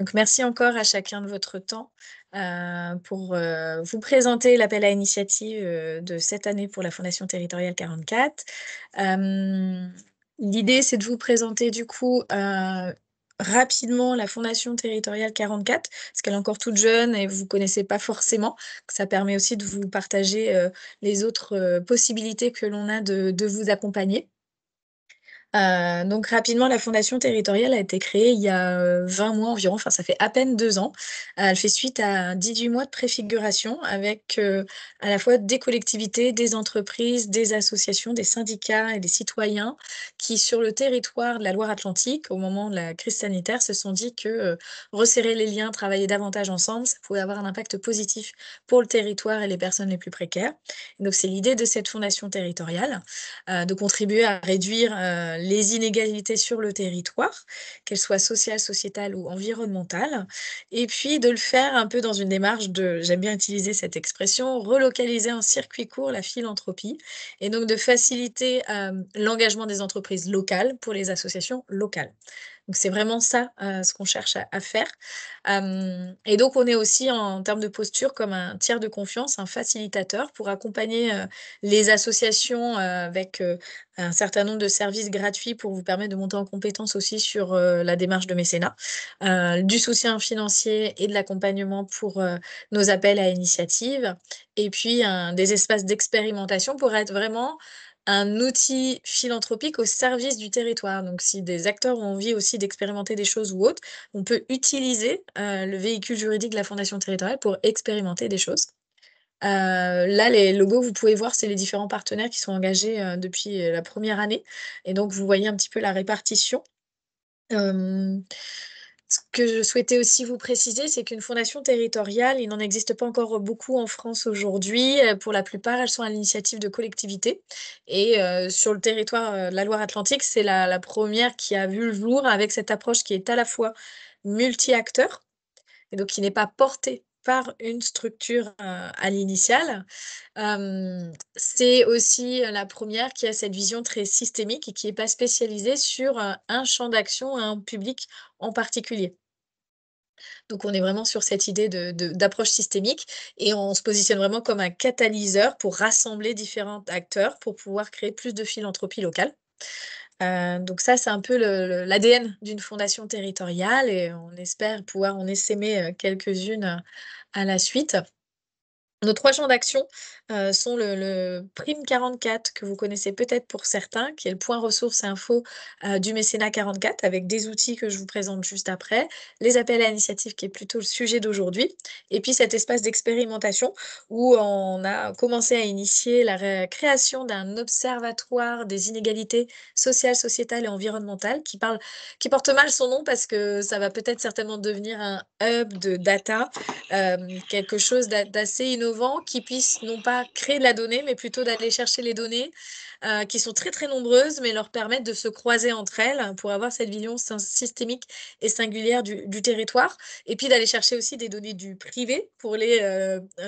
Donc merci encore à chacun de votre temps, pour, vous présenter l'appel à initiative, de cette année pour la Fondation Territoriale 44. Hem, L'idée, c'est de vous présenter du coup, rapidement la Fondation Territoriale 44, parce qu'elle est encore toute jeune et vous connaissez pas forcément. Ça permet aussi de vous partager, les autres, possibilités que l'on a de vous accompagner. Donc rapidement, la fondation territoriale a été créée il y a, 20 mois environ, enfin ça fait à peine 2 ans. Elle fait suite à 18 mois de préfiguration avec, à la fois des collectivités, des entreprises, des associations, des syndicats et des citoyens qui, sur le territoire de la Loire-Atlantique, au moment de la crise sanitaire, se sont dit que, resserrer les liens, travailler davantage ensemble, ça pouvait avoir un impact positif pour le territoire et les personnes les plus précaires. Donc c'est l'idée de cette fondation territoriale, de contribuer à réduire, les inégalités sur le territoire, qu'elles soient sociales, sociétales ou environnementales, et puis de le faire un peu dans une démarche de, j'aime bien utiliser cette expression, relocaliser en circuit court la philanthropie et donc de faciliter, l'engagement des entreprises locales pour les associations locales. Donc c'est vraiment ça, ce qu'on cherche à faire. Et donc on est aussi en termes de posture comme un tiers de confiance, un facilitateur pour accompagner, les associations, avec, un certain nombre de services gratuits pour vous permettre de monter en compétences aussi sur, la démarche de mécénat, du soutien financier et de l'accompagnement pour, nos appels à initiatives et puis des espaces d'expérimentation pour être vraiment un outil philanthropique au service du territoire. Donc si des acteurs ont envie aussi d'expérimenter des choses ou autres, on peut utiliser, le véhicule juridique de la Fondation territoriale pour expérimenter des choses. Là, les logos, vous pouvez voir, c'est les différents partenaires qui sont engagés, depuis, la première année et donc vous voyez un petit peu la répartition. Hem Ce que je souhaitais aussi vous préciser, c'est qu'une fondation territoriale, il n'en existe pas encore beaucoup en France aujourd'hui. Pour la plupart, elles sont à l'initiative de collectivités et sur le territoire, de la Loire-Atlantique, c'est la 1re qui a vu le jour avec cette approche qui est à la fois multi-acteurs et donc qui n'est pas portée par une structure, à l'initiale. C'est aussi, la première qui a cette vision très systémique et qui est pas spécialisée sur, un champ d'action, un public en particulier. Donc on est vraiment sur cette idée d'approche systémique et on se positionne vraiment comme un catalyseur pour rassembler différents acteurs pour pouvoir créer plus de philanthropie locale. Donc ça, c'est un peu l'ADN d'une fondation territoriale et on espère pouvoir en essaimer, quelques-unes, à la suite. Nos 3 champs d'action, sont le Prime 44 que vous connaissez peut-être pour certains, qui est le point ressources et info, du mécénat 44 avec des outils que je vous présente juste après. Les appels à initiative qui est plutôt le sujet d'aujourd'hui et puis cet espace d'expérimentation où on a commencé à initier la création d'un observatoire des inégalités sociales, sociétales et environnementales qui porte mal son nom parce que ça va peut-être certainement devenir un hub de data, quelque chose d'assez innovant qui puisse non pas créer de la donnée, mais plutôt d'aller chercher les données, qui sont très, très nombreuses, mais leur permettre de se croiser entre elles pour avoir cette vision systémique et singulière du territoire et puis d'aller chercher aussi des données du privé pour les,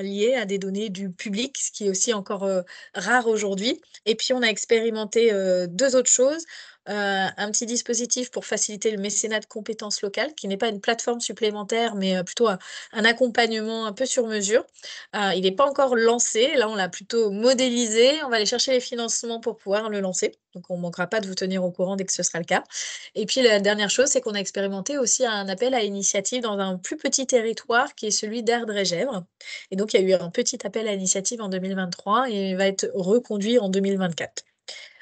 lier à des données du public, ce qui est aussi encore, rare aujourd'hui et puis on a expérimenté, 2 autres choses, un petit dispositif pour faciliter le mécénat de compétences locales qui n'est pas une plateforme supplémentaire, mais, plutôt un accompagnement un peu sur mesure. Il n'est pas encore lancé, là on l'a plutôt modélisé, on va aller chercher les financements pour pouvoir le lancer, donc on ne manquera pas de vous tenir au courant dès que ce sera le cas et puis la dernière chose, c'est qu'on a expérimenté aussi un appel à initiative dans un plus petit territoire qui est celui d'Erdre-et-Gèvres et donc il y a eu un petit appel à initiative en 2023 et il va être reconduit en 2024.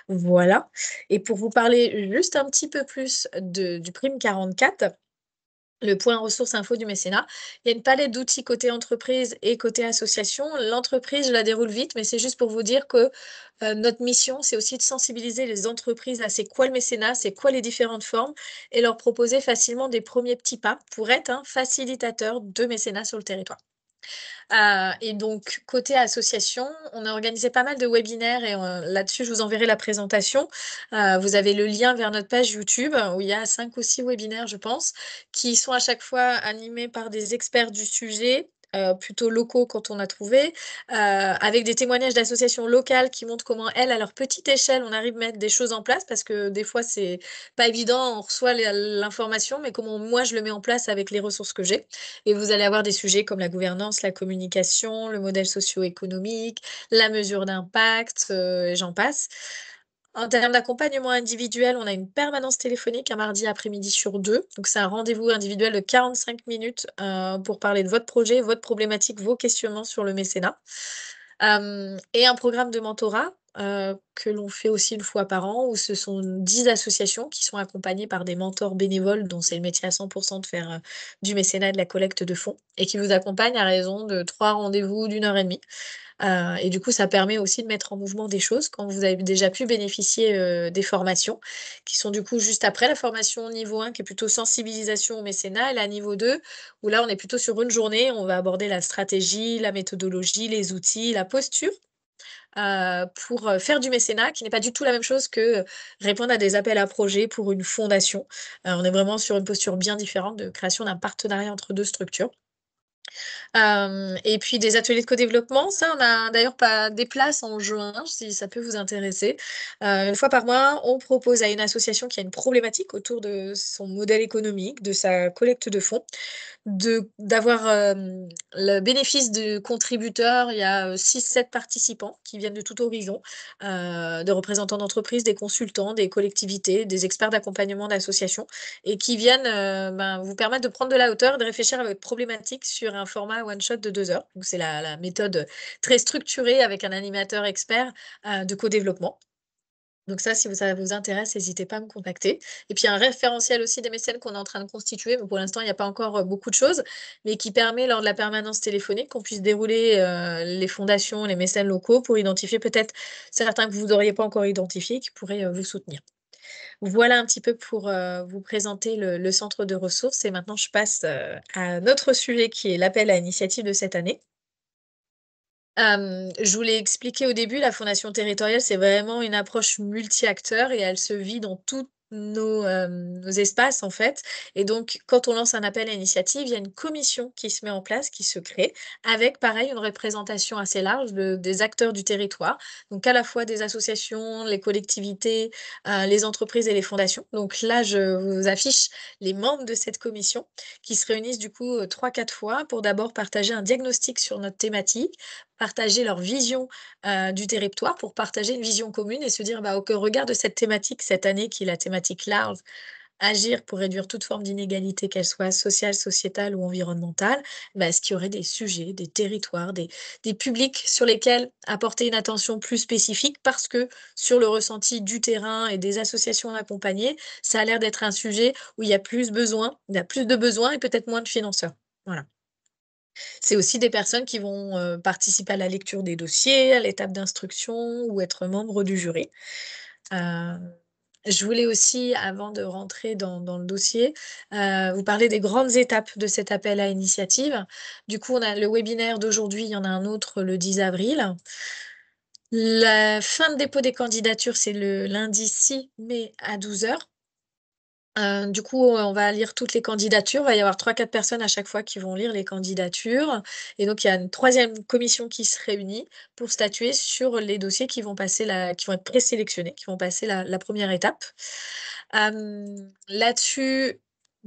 Voilà et pour vous parler juste un petit peu plus du Prime 44, le point ressources info du mécénat. Il y a une palette d'outils côté entreprise et côté association. L'entreprise, je la déroule vite, mais c'est juste pour vous dire que, notre mission, c'est aussi de sensibiliser les entreprises à c'est quoi le mécénat, c'est quoi les différentes formes et leur proposer facilement des premiers petits pas pour être un facilitateur de mécénat sur le territoire. Et donc côté association, on a organisé pas mal de webinaires et là-dessus, je vous enverrai la présentation. Vous avez le lien vers notre page YouTube où il y a 5 ou 6 webinaires, je pense, qui sont à chaque fois animés par des experts du sujet, plutôt locaux quand on a trouvé, avec des témoignages d'associations locales qui montrent comment elles, à leur petite échelle, on arrive à mettre des choses en place parce que des fois c'est pas évident, on reçoit l'information, mais comment moi je le mets en place avec les ressources que j'ai. Et vous allez avoir des sujets comme la gouvernance, la communication, le modèle socio-économique, la mesure d'impact, et j'en passe. En termes d'accompagnement individuel, on a une permanence téléphonique un mardi après-midi sur 2. Donc c'est un rendez-vous individuel de 45 minutes, pour parler de votre projet, votre problématique, vos questionnements sur le mécénat. Et un programme de mentorat, que l'on fait aussi une fois par an, où ce sont 10 associations qui sont accompagnées par des mentors bénévoles dont c'est le métier à 100 de faire, du mécénat et de la collecte de fonds et qui vous accompagnent à raison de 3 rendez-vous d'1 heure et demie. Et du coup, ça permet aussi de mettre en mouvement des choses quand vous avez déjà pu bénéficier, des formations qui sont du coup juste après la formation niveau 1 qui est plutôt sensibilisation au mécénat et la niveau 2 où là, on est plutôt sur une journée, on va aborder la stratégie, la méthodologie, les outils, la posture, pour, faire du mécénat qui n'est pas du tout la même chose que, répondre à des appels à projets pour une fondation. On est vraiment sur une posture bien différente de création d'un partenariat entre 2 structures. Et puis des ateliers de co-développement, ça on a d'ailleurs pas des places en juin, si ça peut vous intéresser. 1 fois par mois, on propose à une association qui a une problématique autour de son modèle économique, de sa collecte de fonds, d'avoir, le bénéfice de contributeurs. Il y a, 6-7 participants qui viennent de tout horizon, des représentants d'entreprises, des consultants, des collectivités, des experts d'accompagnement d'associations et qui viennent, ben, vous permettre de prendre de la hauteur, de réfléchir à votre problématique sur un format one shot de 2 heures. Donc c'est la méthode, très structurée avec un animateur expert, de co-développement. Donc ça, si ça vous intéresse, n'hésitez pas à me contacter. Et puis un référentiel aussi des mécènes qu'on est en train de constituer, mais pour l'instant, il n'y a pas encore, beaucoup de choses, mais qui permet lors de la permanence téléphonique qu'on puisse dérouler, les fondations, les mécènes locaux pour identifier peut-être certains que vous n'auriez pas encore identifiés qui pourraient, vous soutenir. Voilà un petit peu pour, vous présenter le centre de ressources et maintenant je passe, à notre sujet qui est l'appel à initiative de cette année. Je vous l'ai expliqué au début, la fondation territoriale, c'est vraiment une approche multi-acteurs et elle se vit dans tous nos espaces, en fait. Et donc, quand on lance un appel à initiative, il y a une commission qui se met en place, qui se crée, avec pareil une représentation assez large des acteurs du territoire. Donc, à la fois des associations, les collectivités, les entreprises et les fondations. Donc là, je vous affiche les membres de cette commission qui se réunissent du coup 3-4 fois pour d'abord partager un diagnostic sur notre thématique, partager leur vision, du territoire pour partager une vision commune et se dire: «Bah, au regard de cette thématique cette année qui est la thématique large, agir pour réduire toute forme d'inégalité, qu'elle soit sociale, sociétale ou environnementale», bah, est-ce qu'il y aurait des sujets, des territoires, des publics sur lesquels apporter une attention plus spécifique? Parce que sur le ressenti du terrain et des associations accompagnées, ça a l'air d'être un sujet où il y a plus de besoins et peut-être moins de financeurs. Voilà. C'est aussi des personnes qui vont, participer à la lecture des dossiers, à l'étape d'instruction ou être membre du jury. Heu, je voulais aussi, avant de rentrer dans le dossier, vous parler des grandes étapes de cet appel à initiative. Du coup, on a le webinaire d'aujourd'hui, il y en a un autre le 10 avril. La fin de dépôt des candidatures, c'est le lundi 6 mai à 12 heures. Du coup, on va lire toutes les candidatures. Il va y avoir 3-4 personnes à chaque fois qui vont lire les candidatures et donc il y a une troisième commission qui se réunit pour statuer sur les dossiers qui vont être présélectionnés, qui vont passer la 1re étape. Là-dessus,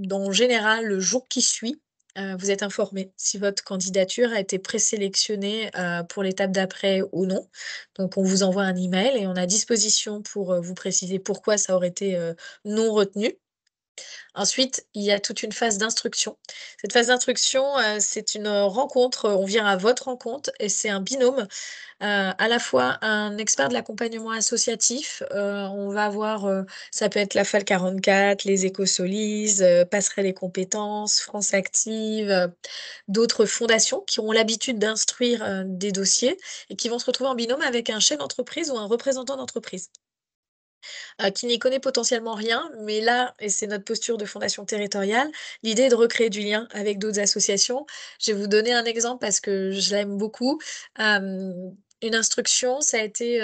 en général, le jour qui suit, vous êtes informé si votre candidature a été présélectionnée, pour l'étape d'après ou non. Donc on vous envoie un email et on a disposition pour, vous préciser pourquoi ça aurait été, non retenu. Ensuite, il y a toute une phase d'instruction. Cette phase d'instruction, c'est une, rencontre, on vient à votre rencontre et c'est un binôme, à la fois un expert de l'accompagnement associatif, on va avoir, ça peut être la FAL 44, les Écosolis, Passerelle et compétences, France Active, d'autres fondations qui ont l'habitude d'instruire, des dossiers et qui vont se retrouver en binôme avec un chef d'entreprise ou un représentant d'entreprise. Qui n'y connaît potentiellement rien, mais là et c'est notre posture de fondation territoriale, l'idée est de recréer du lien avec d'autres associations. Je vais vous donner un exemple parce que je l'aime beaucoup. Hem, Une instruction, ça a été,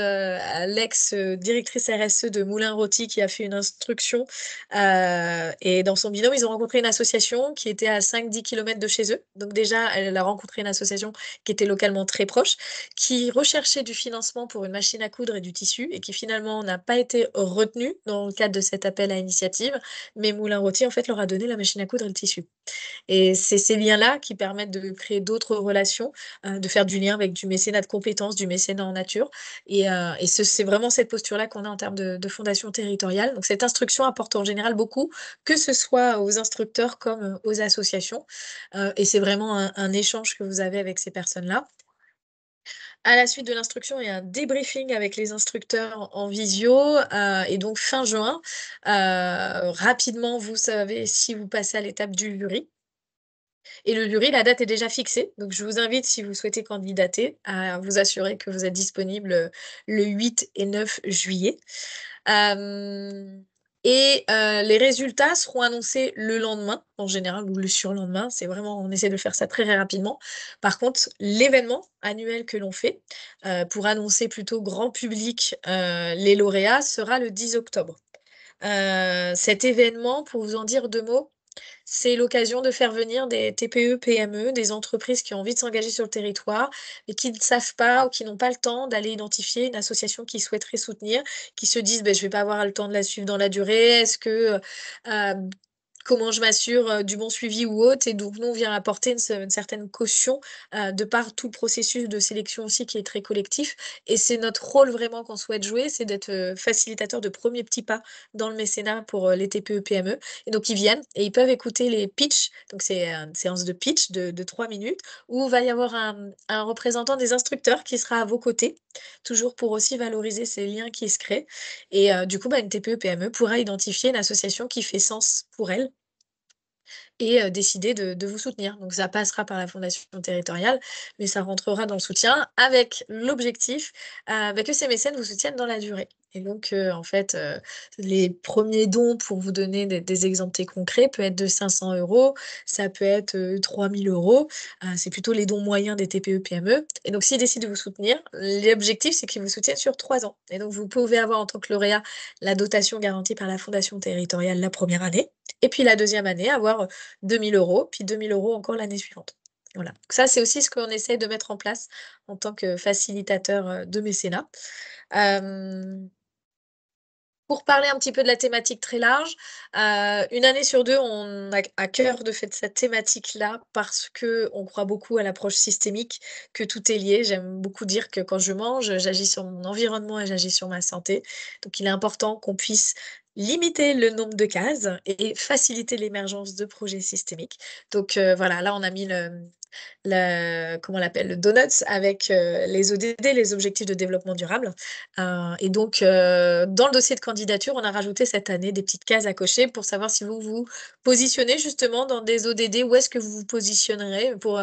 l'ex, directrice RSE de Moulin Rôti qui a fait une instruction, et dans son binôme, ils ont rencontré une association qui était à 5-10 kilomètres de chez eux. Donc déjà, elle a rencontré une association qui était localement très proche, qui recherchait du financement pour une machine à coudre et du tissu et qui finalement n'a pas été retenue dans le cadre de cet appel à initiative, mais Moulin Rôti, en fait, leur a donné la machine à coudre et le tissu. Et c'est ces liens-là qui permettent de créer d'autres relations, de faire du lien avec du mécénat de compétences, du mécénat en nature et c'est vraiment cette posture-là qu'on a en termes de fondation territoriale. Donc cette instruction apporte en général beaucoup, que ce soit aux instructeurs comme, aux associations, et c'est vraiment un échange que vous avez avec ces personnes-là. À la suite de l'instruction, il y a un débriefing avec les instructeurs en visio, et donc fin juin, rapidement, vous savez si vous passez à l'étape du jury. Et le jury, la date est déjà fixée, donc je vous invite, si vous souhaitez candidater, à vous assurer que vous êtes disponible, le 8 et 9 juillet. Hem Les résultats seront annoncés le lendemain, en général, ou le surlendemain. C'est vraiment on essaie de faire ça très, très rapidement. Par contre, l'événement annuel que l'on fait, pour annoncer plutôt grand public, les lauréats, sera le 10 octobre. Cet événement, pour vous en dire 2 mots, c'est l'occasion de faire venir des TPE-PME, des entreprises qui ont envie de s'engager sur le territoire, mais qui ne savent pas ou qui n'ont pas le temps d'aller identifier une association qu'ils souhaiteraient soutenir, qui se disent: «Beh, je vais pas avoir le temps de la suivre dans la durée. Est-ce que, comment je m'assure, du bon suivi ou autre?» Et donc nous, on vient apporter une certaine caution, de par tout le processus de sélection aussi qui est très collectif et c'est notre rôle vraiment qu'on souhaite jouer, c'est d'être, facilitateur de premiers petits pas dans le mécénat pour, les TPE-PME et donc ils viennent et ils peuvent écouter les pitchs, donc c'est, une séance de pitch de 3 minutes où il va y avoir un représentant des instructeurs qui sera à vos côtés, toujours pour aussi valoriser ces liens qui se créent et du coup, bah, une TPE-PME pourra identifier une association qui fait sens pour elle et décider de vous soutenir. Donc ça passera par la fondation territoriale, mais ça rentrera dans le soutien avec l'objectif, bah, que ces mécènes vous soutiennent dans la durée et donc en fait, les premiers dons pour vous donner des exemples très concrets peut être de 500 €, ça peut être, 3 000 €, c'est plutôt les dons moyens des TPE-PME et donc s'ils décident de vous soutenir, l'objectif c'est qu'ils vous soutiennent sur 3 ans et donc vous pouvez avoir en tant que lauréat la dotation garantie par la fondation territoriale la première année et puis la deuxième année avoir, 2 000 €, puis 2 000 € encore l'année suivante. Voilà. Donc ça, c'est aussi ce qu'on essaie de mettre en place en tant que facilitateur, de mécénat. Hem, pour parler un petit peu de la thématique très large, 1 année sur 2, on a à cœur de faire cette thématique-là parce qu'on croit beaucoup à l'approche systémique, que tout est lié. J'aime beaucoup dire que quand je mange, j'agis sur mon environnement et j'agis sur ma santé. Donc il est important qu'on puisse limiter le nombre de cases et faciliter l'émergence de projets systémiques. Donc voilà, là, on a mis comment on l'appelle? Le donuts avec, les ODD, les objectifs de développement durable, et donc dans le dossier de candidature, on a rajouté cette année des petites cases à cocher pour savoir si vous vous positionnez justement dans des ODD. Où est-ce que vous vous positionnerez pour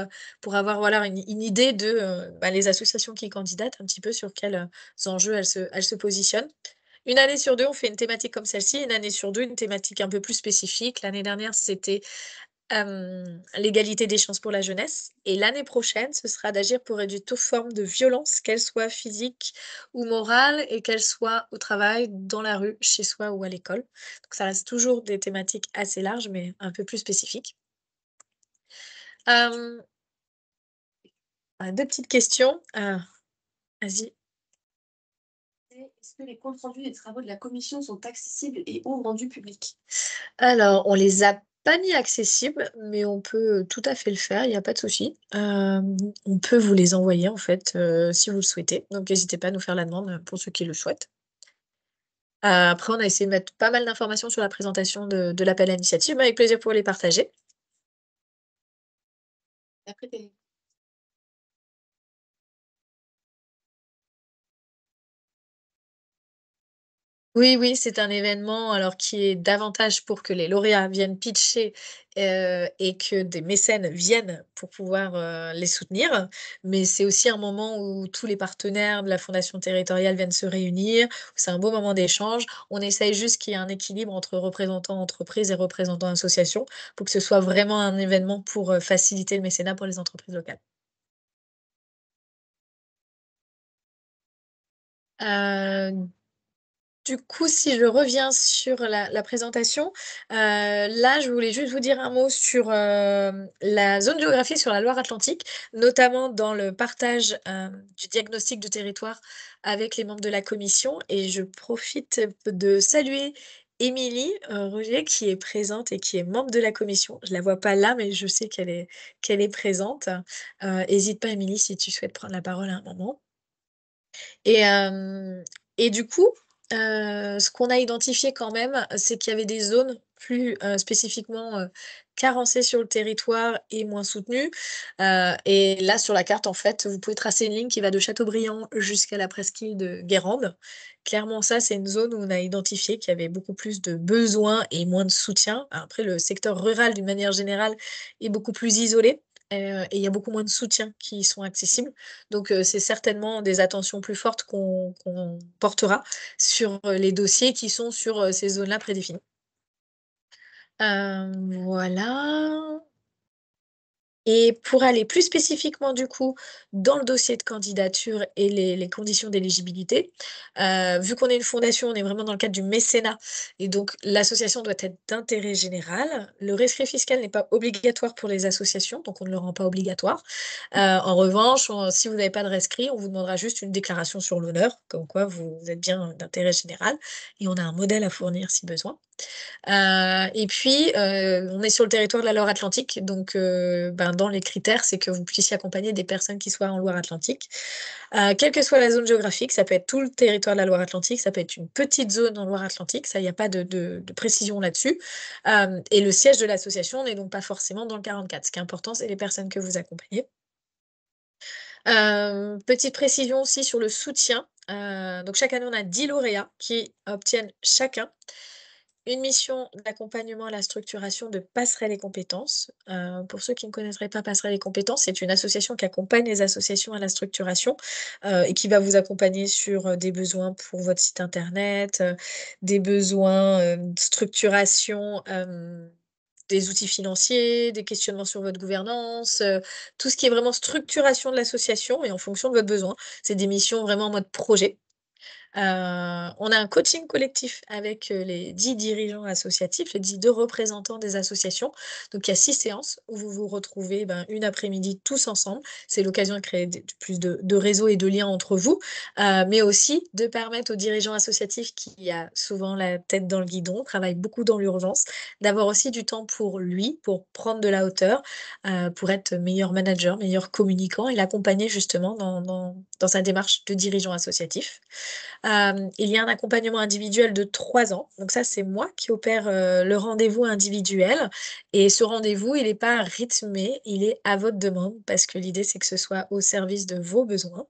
avoir voilà une idée de, bah, les associations qui candidatent un petit peu sur quels, enjeux elles se positionnent. Une année sur 2, on fait une thématique comme celle-ci, une année sur 2, une thématique un peu plus spécifique. L'année dernière, c'était l'égalité des chances pour la jeunesse et l'année prochaine, ce sera d'agir pour réduire toute forme de violence, qu'elle soit physique ou morale et qu'elle soit au travail, dans la rue, chez soi ou à l'école. Donc ça reste toujours des thématiques assez larges, mais un peu plus spécifiques. Hem, 2 petites questions. Vas-y. Est-ce que les comptes rendus des travaux de la commission sont accessibles et ou rendus publics? Alors, on les a pas mis accessibles, mais on peut, tout à fait le faire, il y a pas de souci. On peut vous les envoyer en fait, si vous le souhaitez, donc n'hésitez pas à nous faire la demande, pour ceux qui le souhaitent. Après on a essayé de mettre pas mal d'informations sur la présentation de l'appel à initiative, mais avec plaisir pour les partager. Après des Oui, oui, c'est un événement alors qui est davantage pour que les lauréats viennent pitcher, et que des mécènes viennent pour pouvoir, les soutenir. Mais c'est aussi un moment où tous les partenaires de la fondation territoriale viennent se réunir. C'est un beau moment d'échange. On essaye juste qu'il y ait un équilibre entre représentants entreprises et représentants associations pour que ce soit vraiment un événement pour, faciliter le mécénat pour les entreprises locales. Heu, du coup, si je reviens sur la présentation, là, je voulais juste vous dire un mot sur, la zone géographique sur la Loire-Atlantique, notamment dans le partage, du diagnostic de territoire avec les membres de la commission et je profite de saluer Émilie, Rogier qui est présente et qui est membre de la commission. Je la vois pas là, mais je sais qu'elle est présente. Hésite pas Émilie si tu souhaites prendre la parole à un moment. Et hem et du coup, ce qu'on a identifié quand même, c'est qu'il y avait des zones plus, spécifiquement, carencées sur le territoire et moins soutenues. Et là, sur la carte, en fait, vous pouvez tracer une ligne qui va de Châteaubriand jusqu'à la presqu'île de Guérande. Clairement, ça, c'est une zone où on a identifié qu'il y avait beaucoup plus de besoins et moins de soutien. Après, le secteur rural, d'une manière générale, est beaucoup plus isolé, et il y a beaucoup moins de soutiens qui sont accessibles. Donc, c'est certainement des attentions plus fortes qu'on portera sur, les dossiers qui sont sur, ces zones-là prédéfinies. Voilà. Et pour aller plus spécifiquement du coup dans le dossier de candidature et les conditions d'éligibilité, vu qu'on est une fondation, on est vraiment dans le cadre du mécénat et donc l'association doit être d'intérêt général. Le rescrit fiscal n'est pas obligatoire pour les associations, donc on ne le rend pas obligatoire. En revanche, si vous n'avez pas de rescrit, on vous demandera juste une déclaration sur l'honneur, comme quoi vous êtes bien d'intérêt général et on a un modèle à fournir si besoin. Et puis, on est sur le territoire de la Loire-Atlantique, donc ben, dans les critères, c'est que vous puissiez accompagner des personnes qui soient en Loire-Atlantique. Quelle que soit la zone géographique, ça peut être tout le territoire de la Loire-Atlantique, ça peut être une petite zone en Loire-Atlantique, ça, il y a pas de précision là-dessus. Et le siège de l'association n'est donc pas forcément dans le 44. Ce qui est important, c'est les personnes que vous accompagnez. Petite précision aussi sur le soutien, donc chaque année, on a 10 lauréats qui obtiennent chacun une mission d'accompagnement à la structuration de Passerelles et compétences. Pour ceux qui ne connaîtraient pas Passerelles et compétences, c'est une association qui accompagne les associations à la structuration, et qui va vous accompagner sur, des besoins pour votre site internet, des besoins, de structuration, des outils financiers, des questionnements sur votre gouvernance, tout ce qui est vraiment structuration de l'association et en fonction de votre besoin. C'est des missions vraiment en mode projet. On a un coaching collectif avec, les 10 dirigeants associatifs, les 10 représentants des associations. Donc il y a 6 séances où vous vous retrouvez, ben, une après-midi tous ensemble. C'est l'occasion de créer des plus de réseaux et de liens entre vous, mais aussi de permettre aux dirigeants associatifs qui a souvent la tête dans le guidon, travaille beaucoup dans l'urgence, d'avoir aussi du temps pour lui, pour prendre de la hauteur, pour être meilleur manager, meilleur communicant et l'accompagner justement dans sa démarche de dirigeant associatif. Il y a un accompagnement individuel de 3 ans. Donc ça, c'est moi qui opère, le rendez-vous individuel et ce rendez-vous, il est pas rythmé, il est à votre demande parce que l'idée, c'est que ce soit au service de vos besoins.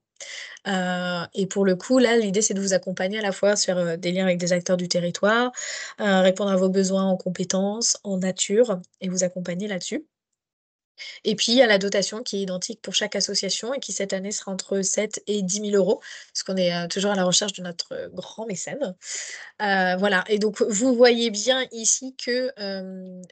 Et pour le coup, là, l'idée, c'est de vous accompagner à la fois sur, des liens avec des acteurs du territoire, répondre à vos besoins en compétences, en nature et vous accompagner là-dessus. Et puis, il y a la dotation qui est identique pour chaque association et qui, cette année, sera entre 7 et 10 000 €, parce qu'on est, toujours à la recherche de notre, grand mécène. Voilà et donc vous voyez bien ici que,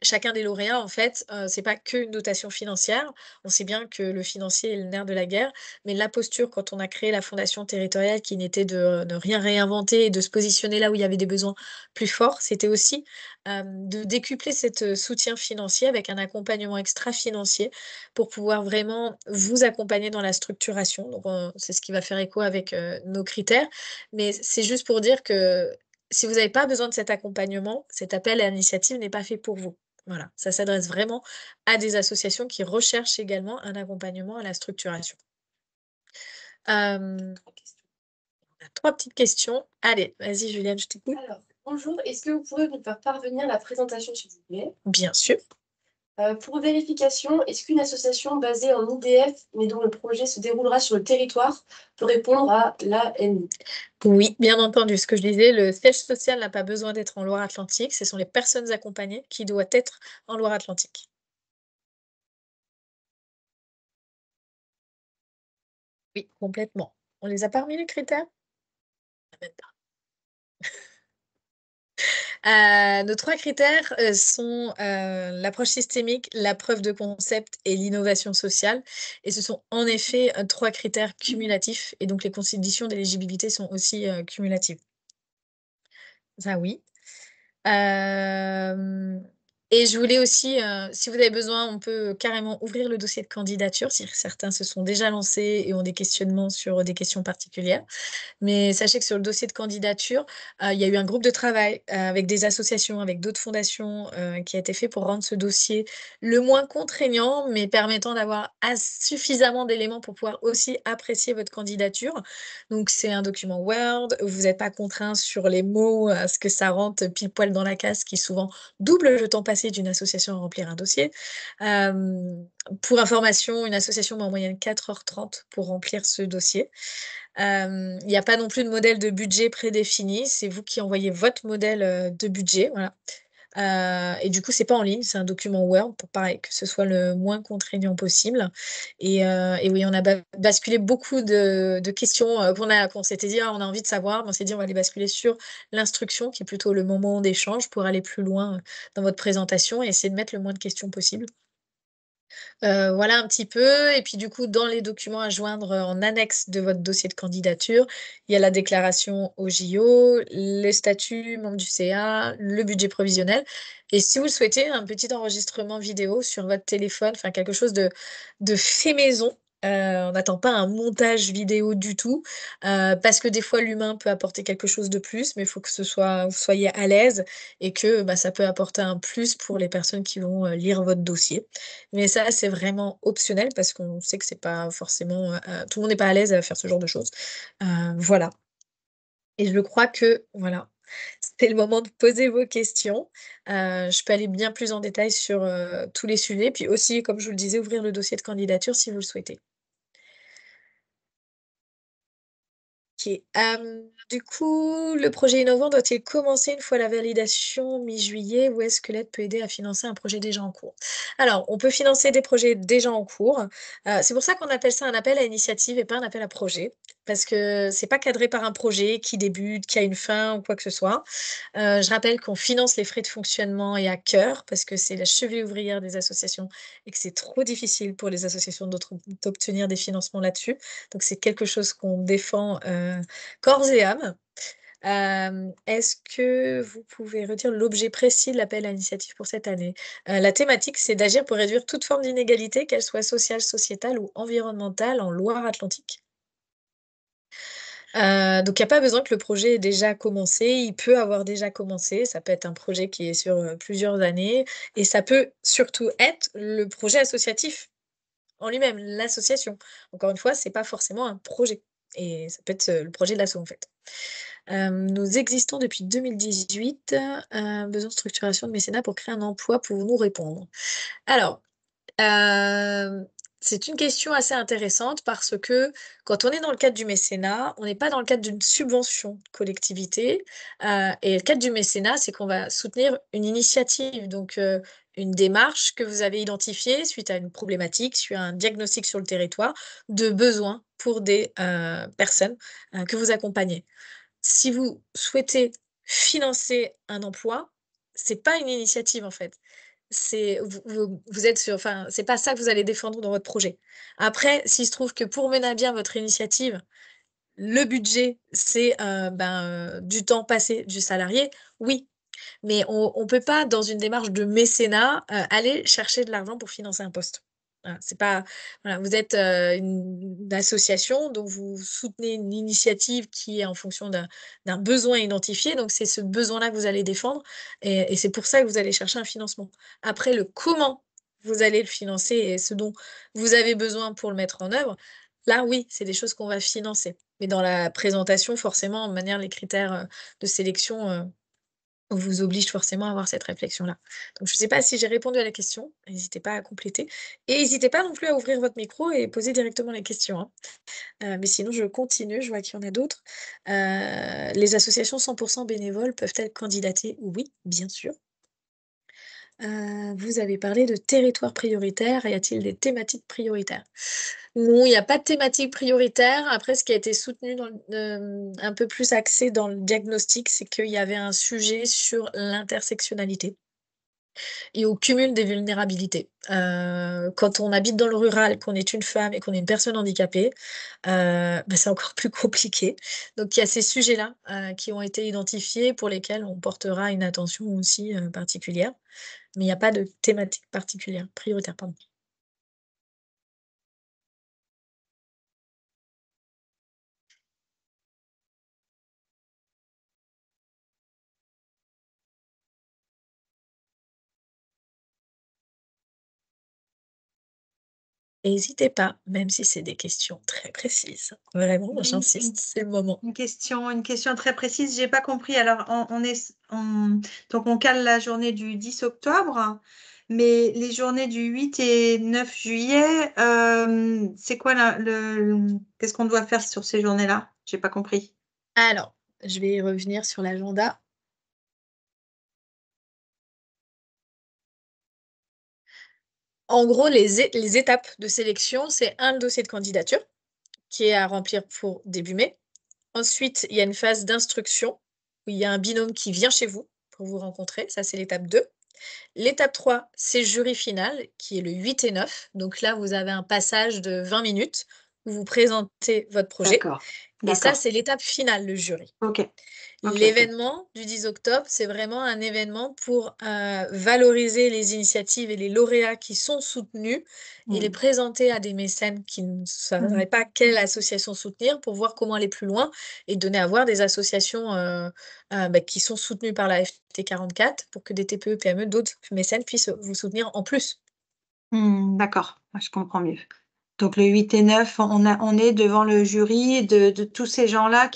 chacun des lauréats en fait, c'est pas qu'une dotation financière. On sait bien que le financier est le nerf de la guerre, mais la posture quand on a créé la fondation territoriale qui n'était de ne rien réinventer et de se positionner là où il y avait des besoins plus forts, c'était aussi, de décupler cet, soutien financier avec un accompagnement extra-financier pour pouvoir vraiment vous accompagner dans la structuration. Donc c'est ce qui va faire écho avec, nos critères, mais c'est juste pour dire que si vous n'avez pas besoin de cet accompagnement, cet appel à l'initiative n'est pas fait pour vous. Voilà, ça s'adresse vraiment à des associations qui recherchent également un accompagnement à la structuration. Hem, on a 3 petites questions. Allez, vas-y Juliane, je t'écoute. Alors, bonjour, est-ce que vous pourrez nous faire parvenir la présentation, s'il vous plaît? Bien sûr. Pour vérification, est-ce qu'une association basée en IDF, mais dont le projet se déroulera sur le territoire, peut répondre à l'ANI? Oui, bien entendu, ce que je disais, le siège social n'a pas besoin d'être en Loire-Atlantique, ce sont les personnes accompagnées qui doivent être en Loire-Atlantique. Oui, complètement. On les a pas remis les critères? Ah, même pas. Nos 3 critères, sont, l'approche systémique, la preuve de concept et l'innovation sociale et ce sont en effet, 3 critères cumulatifs et donc les conditions d'éligibilité sont aussi, cumulatives. Ça oui. Hem et je voulais aussi, si vous avez besoin, on peut carrément ouvrir le dossier de candidature si certains se sont déjà lancés et ont des questionnements sur des questions particulières. Mais sachez que sur le dossier de candidature, il y a eu un groupe de travail, avec des associations, avec d'autres fondations, qui a été fait pour rendre ce dossier le moins contraignant, mais permettant d'avoir suffisamment d'éléments pour pouvoir aussi apprécier votre candidature. Donc c'est un document Word, vous n'êtes pas contraint sur les mots, à ce que ça rentre pile poil dans la case qui souvent double le temps passé d'une association à remplir un dossier. Hem, pour information, une association met en moyenne 4h30 pour remplir ce dossier. Il n'y a pas non plus de modèle de budget prédéfini, c'est vous qui envoyez votre modèle, de budget, voilà. Et du coup, c'est pas en ligne, c'est un document Word pour pareil, que ce soit le moins contraignant possible et oui, on a basculé beaucoup de questions, qu'on s'était dit: «Ah, on a envie de savoir», mais on s'est dit: «On va les basculer sur l'instruction qui est plutôt le moment d'échange pour aller plus loin, dans votre présentation et essayer de mettre le moins de questions possible». Voilà un petit peu et puis du coup, dans les documents à joindre, en annexe de votre dossier de candidature, il y a la déclaration au JO, les statuts, membres du CA, le budget provisionnel et si vous le souhaitez, un petit enregistrement vidéo sur votre téléphone, enfin quelque chose de fait maison. On n'attend pas un montage vidéo du tout, parce que des fois l'humain peut apporter quelque chose de plus, mais il faut que vous soyez à l'aise et que, bah, ça peut apporter un plus pour les personnes qui vont, lire votre dossier. Mais ça, c'est vraiment optionnel parce qu'on sait que c'est pas forcément, tout le monde n'est pas à l'aise à faire ce genre de choses. Voilà et je crois que voilà, c'est le moment de poser vos questions. Je peux aller bien plus en détail sur, tous les sujets, puis aussi, comme je vous le disais, ouvrir le dossier de candidature si vous le souhaitez. OK. Du coup, le projet innovant doit-il commencer une fois la validation mi-juillet ou est-ce que l'aide peut aider à financer un projet déjà en cours? Alors, on peut financer des projets déjà en cours. C'est pour ça qu'on appelle ça un appel à initiative et pas un appel à projet. Parce que c'est pas cadré par un projet qui débute, qui a une fin ou quoi que ce soit. Je rappelle qu'on finance les frais de fonctionnement et à cœur parce que c'est la cheville ouvrière des associations et que c'est trop difficile pour les associations d'obtenir des financements là-dessus. Donc c'est quelque chose qu'on défend, corps et âme. Est-ce que vous pouvez redire l'objet précis de l'appel à initiative pour cette année? La thématique, c'est d'agir pour réduire toute forme d'inégalité, qu'elle soit sociale, sociétale ou environnementale en Loire-Atlantique. Donc il y a pas besoin que le projet ait déjà commencé, il peut avoir déjà commencé, ça peut être un projet qui est sur, plusieurs années et ça peut surtout être le projet associatif en lui-même, l'association. Encore une fois, c'est pas forcément un projet et ça peut être, le projet de l'asso, en fait. Nous existons depuis 2018, besoin de structuration de mécénat pour créer un emploi, pouvons-nous répondre? Alors, Hem, c'est une question assez intéressante parce que quand on est dans le cadre du mécénat, on n'est pas dans le cadre d'une subvention de collectivité, et le cadre du mécénat, c'est qu'on va soutenir une initiative, donc une démarche que vous avez identifiée suite à une problématique, suite à un diagnostic sur le territoire de besoin pour des, personnes, que vous accompagnez. Si vous souhaitez financer un emploi, c'est pas une initiative, en fait. C'est vous êtes sur enfin, c'est pas ça que vous allez défendre dans votre projet. Après, s'il se trouve que pour mener à bien votre initiative, le budget, c'est, du temps passé du salarié, oui. Mais on peut pas, dans une démarche de mécénat, aller chercher de l'argent pour financer un poste. Voilà, c'est pas voilà, vous êtes, une association, donc vous soutenez une initiative qui est en fonction d'un besoin identifié, donc c'est ce besoin-là que vous allez défendre et c'est pour ça que vous allez chercher un financement. Après le comment vous allez le financer et ce dont vous avez besoin pour le mettre en œuvre, là oui, c'est des choses qu'on va financer. Mais dans la présentation, forcément, de manière les critères, de sélection, on vous oblige forcément à avoir cette réflexion-là. Donc je ne sais pas si j'ai répondu à la question, n'hésitez pas à compléter et n'hésitez pas non plus à ouvrir votre micro et poser directement les questions, hein. Mais sinon je continue, je vois qu'il y en a d'autres. Les associations 100 bénévoles peuvent-elles candidater? Oui, bien sûr. Vous avez parlé de territoire prioritaire. Y a-t-il des thématiques prioritaires? Non, il y a pas de thématique prioritaire. Après, ce qui a été soutenu un peu plus axé dans le diagnostic, c'est qu'il y avait un sujet sur l'intersectionnalité et au cumul des vulnérabilités. Quand on habite dans le rural, qu'on est une femme et qu'on est une personne handicapée, c'est encore plus compliqué. Donc il y a ces sujets-là, qui ont été identifiés, pour lesquels on portera une attention aussi, particulière. Mais il y a pas de thématique particulière, prioritaire, pardon. Hésitez pas, même si c'est des questions très précises. Vraiment, Une j'insiste, c'est le moment. une question très précise, j'ai pas compris. Alors, donc on cale la journée du 10 octobre, mais les journées du 8 et 9 juillet, c'est quoi qu'est-ce qu'on doit faire sur ces journées-là? J'ai pas compris. Alors, je vais revenir sur l'agenda. En gros, les étapes de sélection, c'est un, le dossier de candidature qui est à remplir pour début mai. Ensuite, il y a une phase d'instruction où il y a un binôme qui vient chez vous pour vous rencontrer. Ça, c'est l'étape 2. L'étape 3, c'est jury final qui est le 8 et 9. Donc là, vous avez un passage de 20 minutes où vous présentez votre projet. D'accord, Et ça, d'accord. c'est l'étape finale, le jury. Ok, ok, ok. L'événement du 10 octobre, c'est vraiment un événement pour valoriser les initiatives et les lauréats qui sont soutenus et les Mm. présenter à des mécènes qui ne Mm. sauraient pas quelle association soutenir pour voir comment aller plus loin et donner à voir des associations qui sont soutenues par la FT44 pour que des TPE, PME, d'autres mécènes puissent vous soutenir en plus. D'accord, je comprends mieux. Donc le 8 et 9, on est devant le jury de tous ces gens-là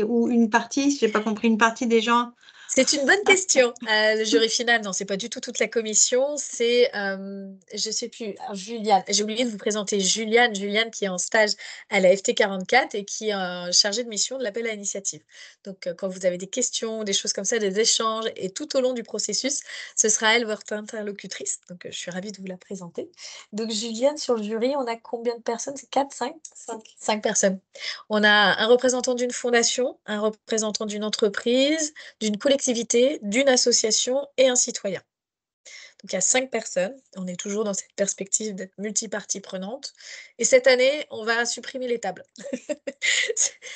ou une partie, j'ai pas compris, une partie des gens. C'est une bonne question. Le jury final, non, c'est pas du tout toute la commission, c'est, je sais plus, alors Juliane, j'ai oublié de vous présenter Juliane qui est en stage à la FT44 et qui est, chargée de mission de l'appel à initiative. Donc, quand vous avez des questions, des choses comme ça, des échanges et tout au long du processus, ce sera elle votre interlocutrice. Donc, je suis ravie de vous la présenter. Donc Juliane, sur le jury, on a combien de personnes? C'est 4, 5? 5. 5 personnes. On a un représentant d'une fondation, un représentant d'une entreprise, d'une collectivité, d'une association et un citoyen. Donc il y a 5 personnes. On est toujours dans cette perspective d'être multipartie prenante. Et cette année, on va supprimer les tables.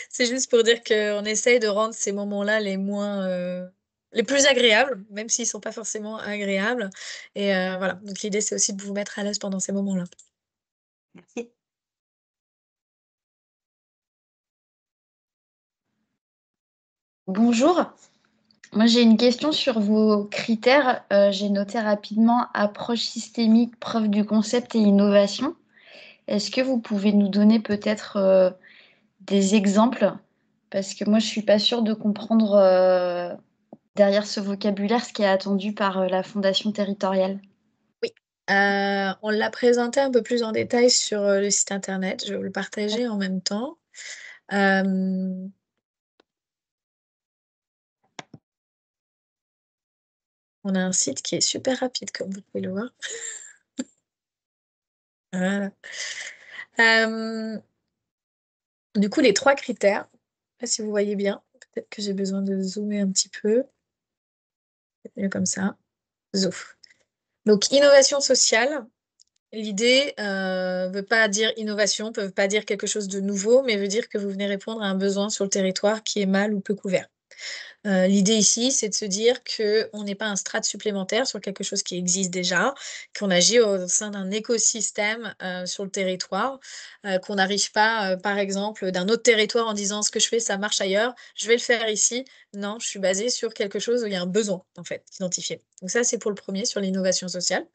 C'est juste pour dire qu'on essaye de rendre ces moments-là les plus agréables, même s'ils ne sont pas forcément agréables. Et voilà. Donc l'idée, c'est aussi de vous mettre à l'aise pendant ces moments-là. Merci. Bonjour, moi j'ai une question sur vos critères. J'ai noté rapidement approche systémique, preuve du concept et innovation. Est-ce que vous pouvez nous donner peut-être des exemples? Parce que moi je suis pas sûre de comprendre derrière ce vocabulaire ce qui est attendu par la Fondation territoriale. Oui, on l'a présenté un peu plus en détail sur, le site internet. Je vais vous le partager en même temps. Hem, on a un site qui est super rapide comme vous pouvez le voir. Voilà. Hem, du coup, les 3 critères, je sais pas si vous voyez bien, peut-être que j'ai besoin de zoomer un petit peu, peut-être mieux comme ça. Zoom. Donc innovation sociale, l'idée, veut pas dire innovation, veut pas dire quelque chose de nouveau, mais veut dire que vous venez répondre à un besoin sur le territoire qui est mal ou peu couvert. L'idée ici, c'est de se dire qu'on n'est pas un strate supplémentaire sur quelque chose qui existe déjà, qu'on agit au sein d'un écosystème, sur le territoire, qu'on n'arrive pas, par exemple, d'un autre territoire en disant: «Ce que je fais, ça marche ailleurs, je vais le faire ici». Non, je suis basée sur quelque chose où il y a un besoin, en fait, identifié. Donc ça, c'est pour le premier sur l'innovation sociale.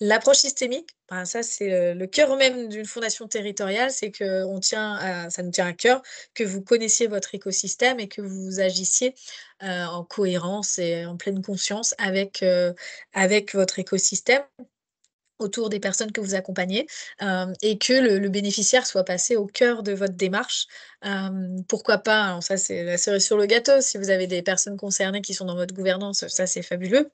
L'approche systémique, ben, ça, c'est, le cœur même d'une fondation territoriale, c'est qu'on tient à ça nous tient à cœur que vous connaissiez votre écosystème et que vous agissiez, en cohérence et en pleine conscience avec votre écosystème. autour des personnes que vous accompagnez, et que le bénéficiaire soit passé au cœur de votre démarche. Pourquoi pas, alors ça, c'est la cerise sur le gâteau, si vous avez des personnes concernées qui sont dans votre gouvernance, ça, c'est fabuleux.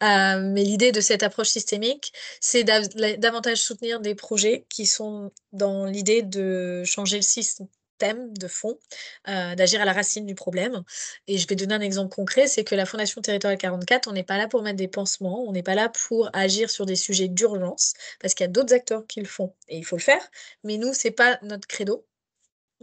Mais l'idée de cette approche systémique, c'est davantage soutenir des projets qui sont dans l'idée de changer le système de fond, d'agir à la racine du problème. Et je vais donner un exemple concret, c'est que la Fondation Territoriale 44, on n'est pas là pour mettre des pansements, on n'est pas là pour agir sur des sujets d'urgence, parce qu'il y a d'autres acteurs qui le font et il faut le faire. Mais nous, c'est pas notre credo.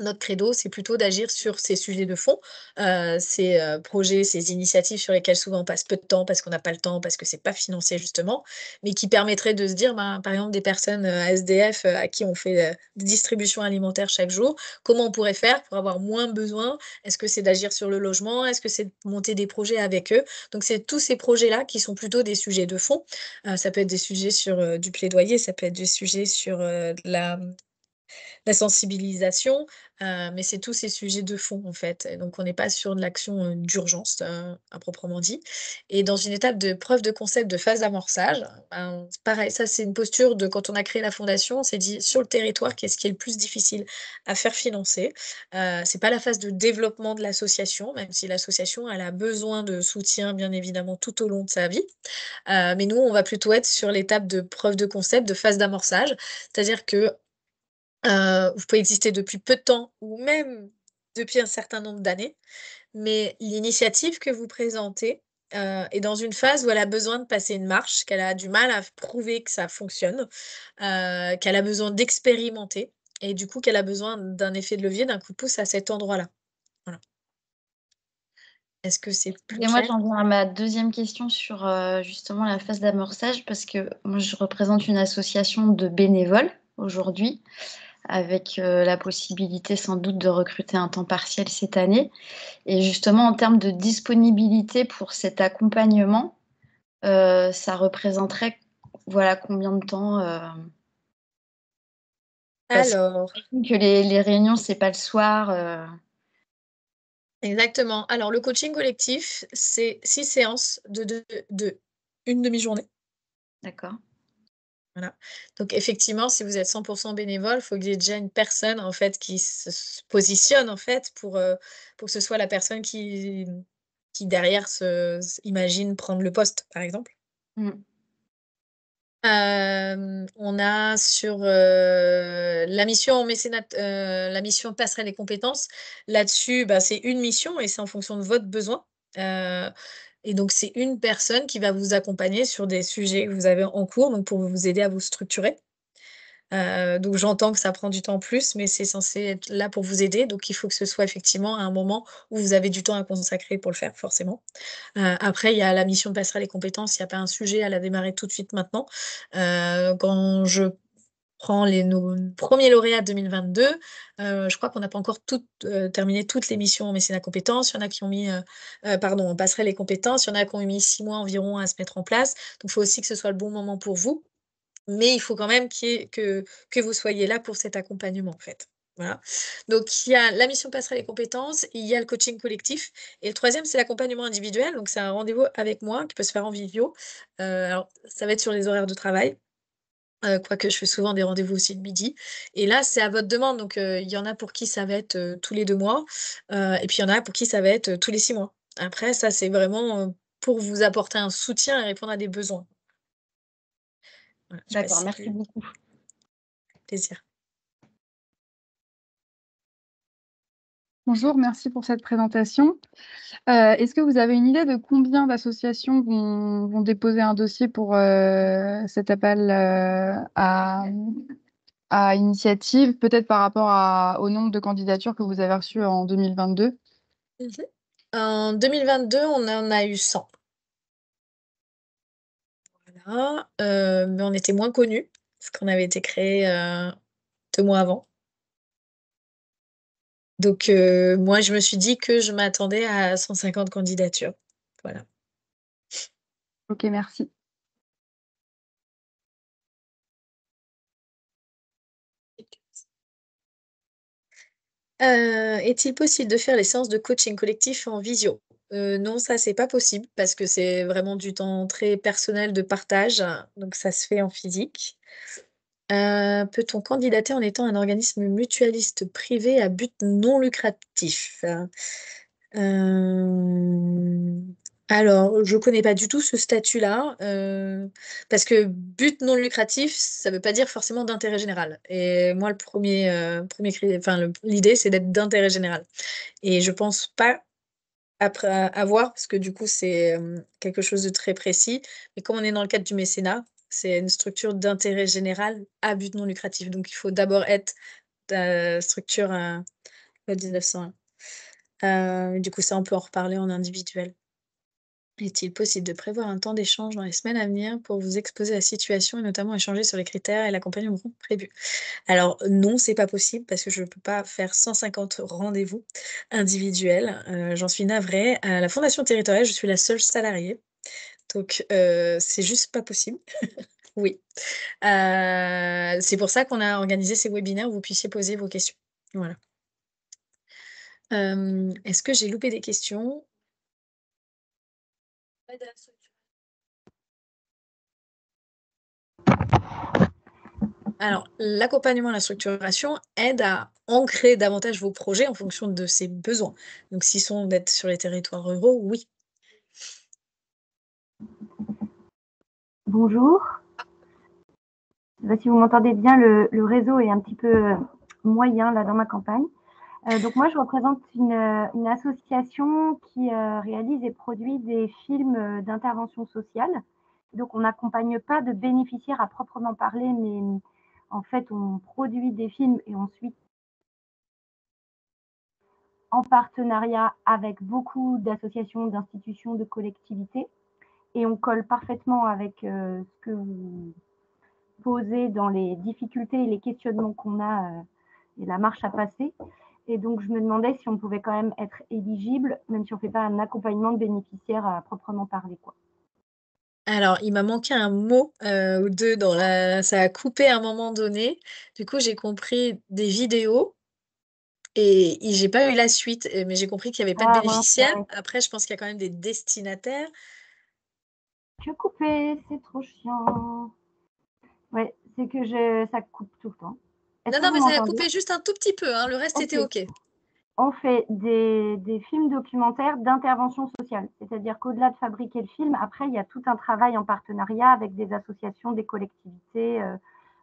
Notre credo, c'est plutôt d'agir sur ces sujets de fond, ces, projets, ces initiatives sur lesquelles souvent on passe peu de temps parce qu'on n'a pas le temps, parce que c'est pas financé justement, mais qui permettraient de se dire, ben, par exemple des personnes, SDF, à qui on fait, des distributions alimentaires chaque jour, comment on pourrait faire pour avoir moins besoin? Est-ce que c'est d'agir sur le logement? Est-ce que c'est de monter des projets avec eux? Donc c'est tous ces projets-là qui sont plutôt des sujets de fond. Ça peut être des sujets sur, du plaidoyer, ça peut être des sujets sur, de la sensibilisation, mais c'est tous ces sujets de fond, en fait, et donc on n'est pas sur de l'action, d'urgence, à proprement dit, et dans une étape de preuve de concept de phase d'amorçage, ben, c'est pareil, ça c'est une posture de quand on a créé la fondation, on s'est dit: «Sur le territoire, qu'est-ce qui est le plus difficile à faire financer?» C'est pas la phase de développement de l'association, même si l'association, elle a besoin de soutien, bien évidemment, tout au long de sa vie, mais nous, on va plutôt être sur l'étape de preuve de concept, de phase d'amorçage. C'est-à-dire que vous pouvez exister depuis peu de temps ou même depuis un certain nombre d'années, mais l'initiative que vous présentez, est dans une phase où elle a besoin de passer une marche, qu'elle a du mal à prouver que ça fonctionne, qu'elle a besoin d'expérimenter et du coup qu'elle a besoin d'un effet de levier, d'un coup de pouce à cet endroit-là. Voilà. Est-ce que c'est plus Et moi, clair? j'en viens à ma deuxième question sur justement la phase d'amorçage, parce que moi, je représente une association de bénévoles aujourd'hui, avec la possibilité sans doute de recruter un temps partiel cette année. Et justement, en termes de disponibilité pour cet accompagnement, ça représenterait voilà, combien de temps parce Alors que les réunions, c'est pas le soir. exactement. Alors le coaching collectif, c'est 6 séances de une demi-journée. D'accord. Voilà. Donc effectivement, si vous êtes 100 bénévole, il faut qu'il y ait déjà une personne, en fait, qui se positionne, en fait, pour que ce soit la personne qui derrière imagine prendre le poste, par exemple. Mmh. On a sur, la mission mécénat, la mission passerelle et compétences. Là-dessus, bah, c'est une mission et c'est en fonction de votre besoin. Heu et donc c'est une personne qui va vous accompagner sur des sujets que vous avez en cours, donc pour vous aider à vous structurer. Donc j'entends que ça prend du temps en plus, mais c'est censé être là pour vous aider, donc il faut que ce soit effectivement à un moment où vous avez du temps à consacrer pour le faire, forcément. Après, il y a la mission de passerelle les compétences, il y a pas un sujet à la démarrer tout de suite maintenant. Quand je prends nos premiers lauréats 2022, je crois qu'on n'a pas encore terminé toutes les missions en mécénat compétences. Il y en a qui ont mis, pardon, en passerelle les compétences, il y en a qui ont mis 6 mois environ à se mettre en place. Donc il faut aussi que ce soit le bon moment pour vous. Mais il faut quand même que vous soyez là pour cet accompagnement, en fait. Voilà. Donc il y a la mission passerelle et compétences, il y a le coaching collectif et le troisième, c'est l'accompagnement individuel. Donc c'est un rendez-vous avec moi qui peut se faire en visio. Alors ça va être sur les horaires de travail, quoique je fais souvent des rendez-vous aussi le midi et là, c'est à votre demande. Donc il y en a pour qui ça va être, tous les 2 mois, et puis il y en a pour qui ça va être, tous les 6 mois. Après ça, c'est vraiment, pour vous apporter un soutien et répondre à des besoins. Voilà, je sais pas si D'accord, c'est merci plus beaucoup. plaisir. Bonjour, merci pour cette présentation. Est-ce que vous avez une idée de combien d'associations vont déposer un dossier pour cet appel à initiative, peut-être par rapport au nombre de candidatures que vous avez reçues en 2022? Mmh. En 2022, on en a eu 100. Voilà, mais on était moins connus, parce qu'on avait été créés, 2 mois avant. Donc moi, je me suis dit que je m'attendais à 150 candidatures. Voilà. Ok, merci. Est-il possible de faire les séances de coaching collectif en visio? Non, ça, c'est pas possible parce que c'est vraiment du temps très personnel de partage, donc ça se fait en physique. Peut-on candidater en étant un organisme mutualiste privé à but non lucratif? Alors, je connais pas du tout ce statut-là, parce que but non lucratif, ça veut pas dire forcément d'intérêt général. Et moi, le premier l'idée, c'est d'être d'intérêt général. Et je pense pas après avoir, parce que du coup, c'est quelque chose de très précis. Mais comme on est dans le cadre du mécénat, c'est une structure d'intérêt général à but non lucratif. Donc, il faut d'abord être structure loi 1901. Du coup, ça, on peut en reparler en individuel. Est-il possible de prévoir un temps d'échange dans les semaines à venir pour vous exposer la situation et notamment échanger sur les critères et l'accompagnement prévu? Alors non, c'est pas possible parce que je ne peux pas faire 150 rendez-vous individuels, j'en suis navrée. À la Fondation territoriale, je suis la seule salariée, donc c'est juste pas possible. Oui. C'est pour ça qu'on a organisé ces webinaires où vous puissiez poser vos questions. Voilà. Est-ce que j'ai loupé des questions? Alors, l'accompagnement à la structuration aide à ancrer davantage vos projets en fonction de ses besoins. Donc s'ils sont d'être sur les territoires ruraux, oui. Bonjour. Je sais pas si vous m'entendez bien, le réseau est un petit peu moyen là dans ma campagne. Donc moi, je représente une association qui réalise et produit des films d'intervention sociale. Donc on n'accompagne pas de bénéficiaires à proprement parler, mais en fait, on produit des films et ensuite en partenariat avec beaucoup d'associations, d'institutions, de collectivités. Et on colle parfaitement avec ce que vous posez dans les difficultés et les questionnements qu'on a et la marche à passer. Et donc, je me demandais si on pouvait quand même être éligible, même si on ne fait pas un accompagnement de bénéficiaires à proprement parler, quoi. Alors, il m'a manqué un mot ou deux ça a coupé à un moment donné. Du coup, j'ai compris des vidéos et j'ai pas eu la suite, mais j'ai compris qu'il y avait pas de Ah mince, bénéficiaires. ouais. Après, je pense qu'il y a quand même des destinataires. Tu as coupé, c'est trop chiant. Ouais, c'est que ça coupe tout le temps. Est-ce Non, que non, vous mais ça a m'entendez? coupé juste un tout petit peu, hein, le reste était Ok. OK. On fait des films documentaires d'intervention sociale. C'est-à-dire qu'au-delà de fabriquer le film, après, il y a tout un travail en partenariat avec des associations, des collectivités,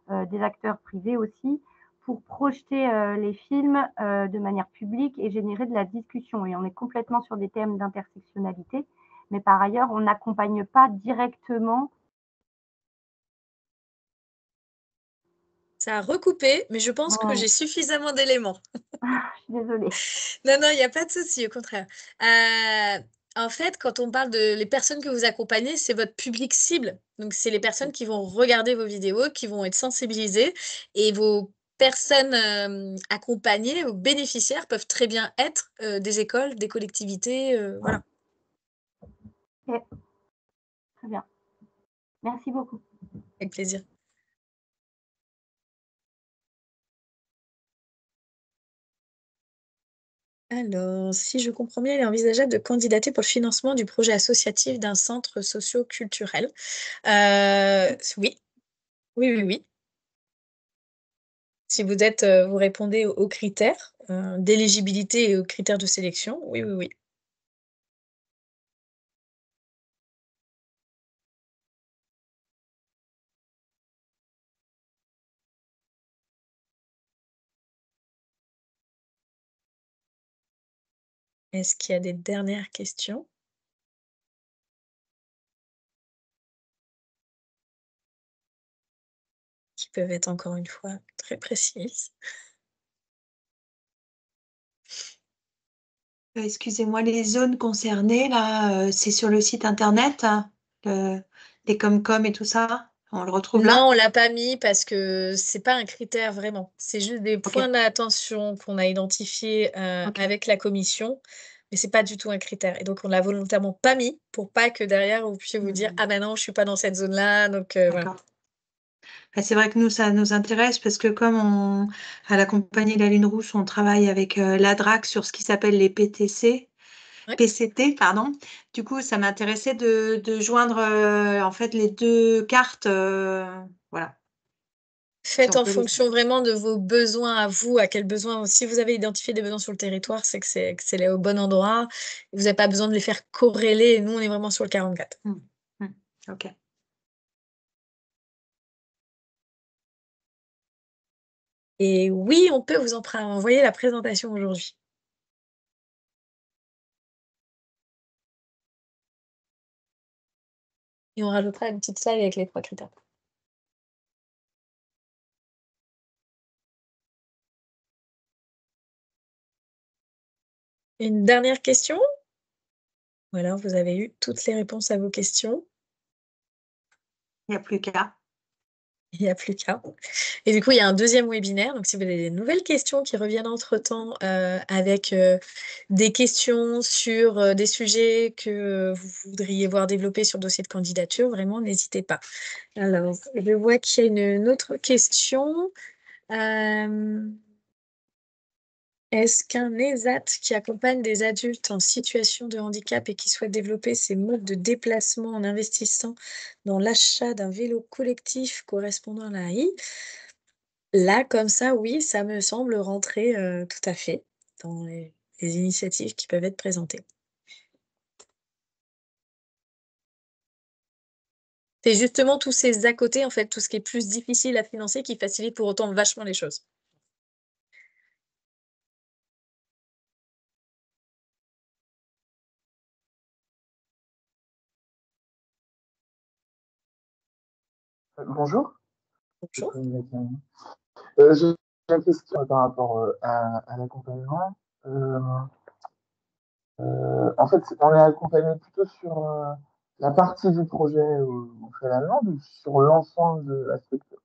des acteurs privés aussi, pour projeter les films de manière publique et générer de la discussion. Et on est complètement sur des thèmes d'intersectionnalité. Mais par ailleurs, on n'accompagne pas directement. Ça a recoupé, mais je pense que Ouais. j'ai suffisamment d'éléments. Je suis désolée. Non, non, il y a pas de souci, au contraire. En fait, quand on parle de les personnes que vous accompagnez, c'est votre public cible. Donc, c'est les personnes qui vont regarder vos vidéos, qui vont être sensibilisées et vos personnes, accompagnées, vos bénéficiaires peuvent très bien être, des écoles, des collectivités, voilà. Ok, très bien. Merci beaucoup. Avec plaisir. Alors, si je comprends bien, il est envisageable de candidater pour le financement du projet associatif d'un centre socio-culturel. Oui. Oui, oui, oui. Si vous êtes, vous répondez aux critères, d'éligibilité et aux critères de sélection, oui, oui, oui. Est-ce qu'il y a des dernières questions? Qui peuvent être encore une fois très précises. Excusez-moi, les zones concernées, là, c'est sur le site internet, hein, les Comcom et tout ça? On le retrouve Non, là? on l'a pas mis parce que c'est pas un critère vraiment. C'est juste des Ok, points d'attention qu'on a identifiés, ok. avec la commission, mais c'est pas du tout un critère et donc on l'a volontairement pas mis pour pas que derrière vous puissiez vous dire: «Ah ben non, je suis pas dans cette zone-là», donc voilà. D'accord. Bah, c'est vrai que nous, ça nous intéresse parce que comme à la Compagnie de la Lune Rouge, on travaille avec l'ADRAC sur ce qui s'appelle les PTC. Ouais. PCT, pardon. Du coup, ça m'intéressait de joindre en fait les deux cartes. Voilà. Faites Si on en peut les- fonction vraiment de vos besoins à vous, à quels besoins. Si vous avez identifié des besoins sur le territoire, c'est que c'est là au bon endroit. Vous n'avez pas besoin de les faire corréler. Nous, on est vraiment sur le 44. Ok. Et oui, on peut vous envoyer la présentation aujourd'hui. Et on rajoutera une petite slide avec les 3 critères. Une dernière question? Ou alors vous avez eu toutes les réponses à vos questions? Il n'y a plus qu'à. Il n'y a plus qu'à. Et du coup, il y a un deuxième webinaire. Donc, si vous avez des nouvelles questions qui reviennent entre-temps avec des questions sur des sujets que vous voudriez voir développés sur le dossier de candidature, vraiment, n'hésitez pas. Alors, je vois qu'il y a une autre question. Est-ce qu'un ESAT qui accompagne des adultes en situation de handicap et qui souhaite développer ses modes de déplacement en investissant dans l'achat d'un vélo collectif correspondant à la AI? Là, comme ça, oui, ça me semble rentrer tout à fait dans les initiatives qui peuvent être présentées. C'est justement tous ces à côté, en fait, tout ce qui est plus difficile à financer qui facilite pour autant vachement les choses. Bonjour. Bonjour. J'ai une question par rapport à l'accompagnement. En fait, on est accompagné plutôt sur la partie du projet où on fait la demande ou sur l'ensemble de la structure.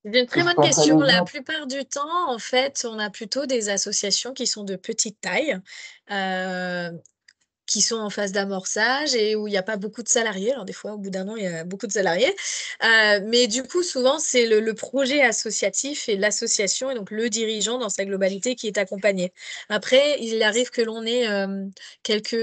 C'est une très Je bonne pense à question. La l'exemple. plupart du temps, en fait, on a plutôt des associations qui sont de petite taille. Qui sont en phase d'amorçage et où il y a pas beaucoup de salariés. Alors des fois, au bout d'1 an, il y a beaucoup de salariés. Mais du coup, souvent, c'est le projet associatif et l'association et donc le dirigeant dans sa globalité qui est accompagné. Après, il arrive que l'on ait, quelques,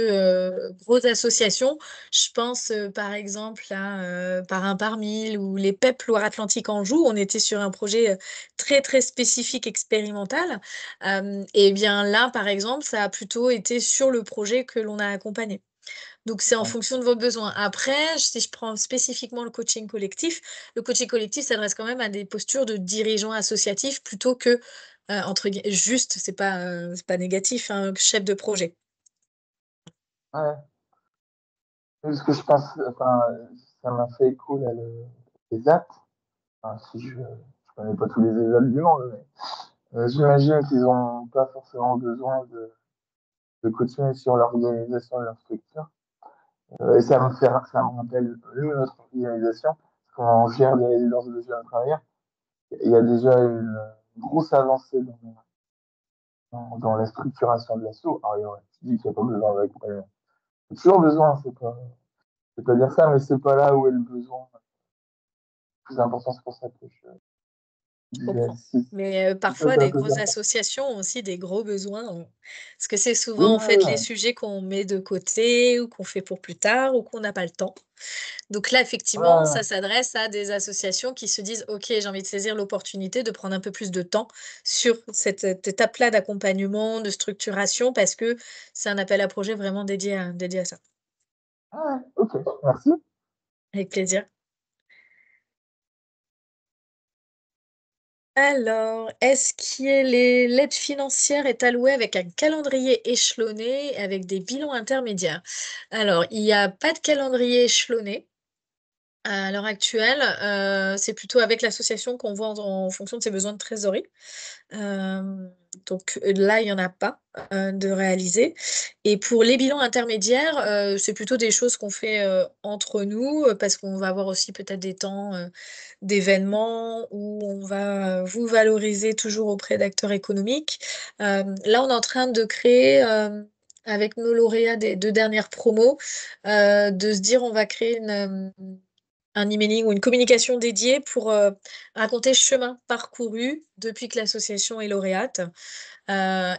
grosses associations. Je pense, par exemple à, Parrain par 1000 ou les PEP Loire-Atlantique Anjou. On était sur un projet, très, très spécifique expérimental. Et bien là, par exemple, ça a plutôt été sur le projet que l'on a accompagné. Donc c'est en Ouais. fonction de vos besoins. Après, si je prends spécifiquement le coaching collectif s'adresse quand même à des postures de dirigeants associatifs plutôt que, entre guil juste, c'est pas négatif, hein, chef de projet. Ouais. Parce que je pense, enfin, ça m'a fait écho là, les apps. Enfin, si je connais pas tous les ESAT du monde, mais j'imagine qu'ils n'ont pas forcément besoin de continuer sur l'organisation de leur structure. Et ça me rappelle notre organisation. Quand on gère des résidences de jeunes travailleurs, il y a déjà une grosse avancée dans la structuration de l'assaut. Alors, il y aurait qui dit qu'il n'y a pas besoin d'accompagnement. Il y a toujours besoin, c'est pas dire ça, mais c'est pas là où est le besoin le plus important. C'est pour ça que je Je disais, comprends. si, Mais, si toi, parfois ça des peut grosses faire. associations ont aussi des gros besoins, parce que c'est Oui, souvent, en oui, fait, les oui. sujets qu'on met de côté ou qu'on fait pour plus tard ou qu'on n'a pas le temps. Donc là, effectivement, Ouais, ça s'adresse à des associations qui se disent: «OK, j'ai envie de saisir l'opportunité de prendre un peu plus de temps sur cette étape-là d'accompagnement, de structuration», parce que c'est un appel à projet vraiment dédié à ça. ouais, ok, merci. Avec plaisir. Alors, est-ce que l'aide financière est allouée avec un calendrier échelonné avec des bilans intermédiaires? Alors, il y a pas de calendrier échelonné. À l'heure actuelle, c'est plutôt avec l'association qu'on voit en fonction de ses besoins de trésorerie. Hem, donc là, il y en a pas, de réalisés et pour les bilans intermédiaires, c'est plutôt des choses qu'on fait, entre nous, parce qu'on va avoir aussi peut-être des temps, d'événements où on va, vous valoriser toujours auprès d'acteurs économiques. Là, on est en train de créer, avec nos lauréats des 2 dernières promos, de se dire: «On va créer un emailing ou une communication dédiée pour raconter le chemin parcouru depuis que l'association est lauréate.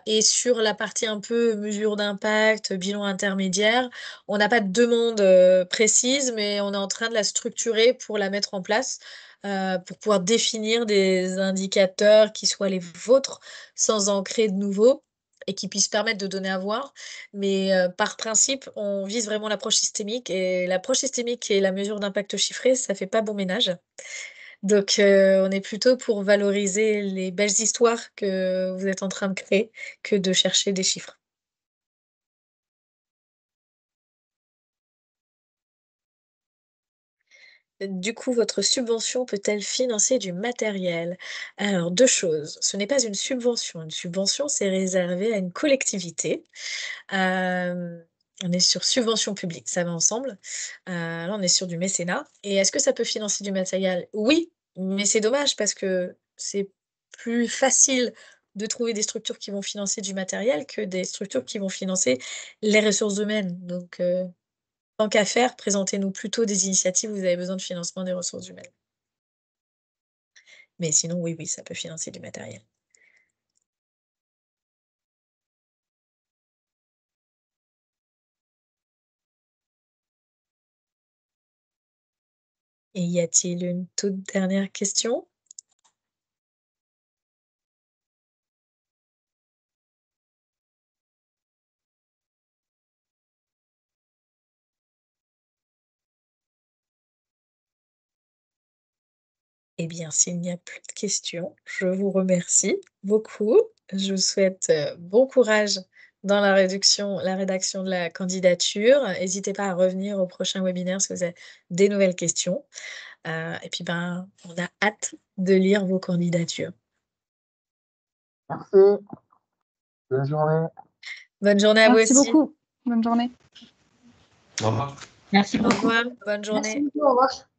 Et sur la partie un peu mesure d'impact, bilan intermédiaire, on n'a pas de demande précise, mais on est en train de la structurer pour la mettre en place, pour pouvoir définir des indicateurs qui soient les vôtres sans en créer de nouveaux et qui puissent permettre de donner à voir. Mais par principe, on vise vraiment l'approche systémique et l'approche systémique et la mesure d'impact chiffré, ça fait pas bon ménage. Donc on est plutôt pour valoriser les belles histoires que vous êtes en train de créer que de chercher des chiffres. Du coup, votre subvention peut-elle financer du matériel? Alors 2 choses, ce n'est pas une subvention. Une subvention, c'est réservé à une collectivité. On est sur subvention publique, ça va ensemble. Là, on est sur du mécénat et est-ce que ça peut financer du matériel? Oui, mais c'est dommage parce que c'est plus facile de trouver des structures qui vont financer du matériel que des structures qui vont financer les ressources humaines. Donc, tant qu'à faire, présentez-nous plutôt des initiatives où vous avez besoin de financement des ressources humaines. Mais sinon, oui, oui, ça peut financer du matériel. Et y a-t-il une toute dernière question? Eh bien, s'il n'y a plus de questions, je vous remercie beaucoup. Je vous souhaite, bon courage dans la rédaction de la candidature. N'hésitez pas à revenir au prochain webinaire si vous avez des nouvelles questions. Et puis, ben, on a hâte de lire vos candidatures. Merci. Bonne journée. Bonne journée à vous Merci aussi. beaucoup. Bonne journée. Au revoir. Merci Au beaucoup. revoir, bonne Merci journée. beaucoup, au revoir.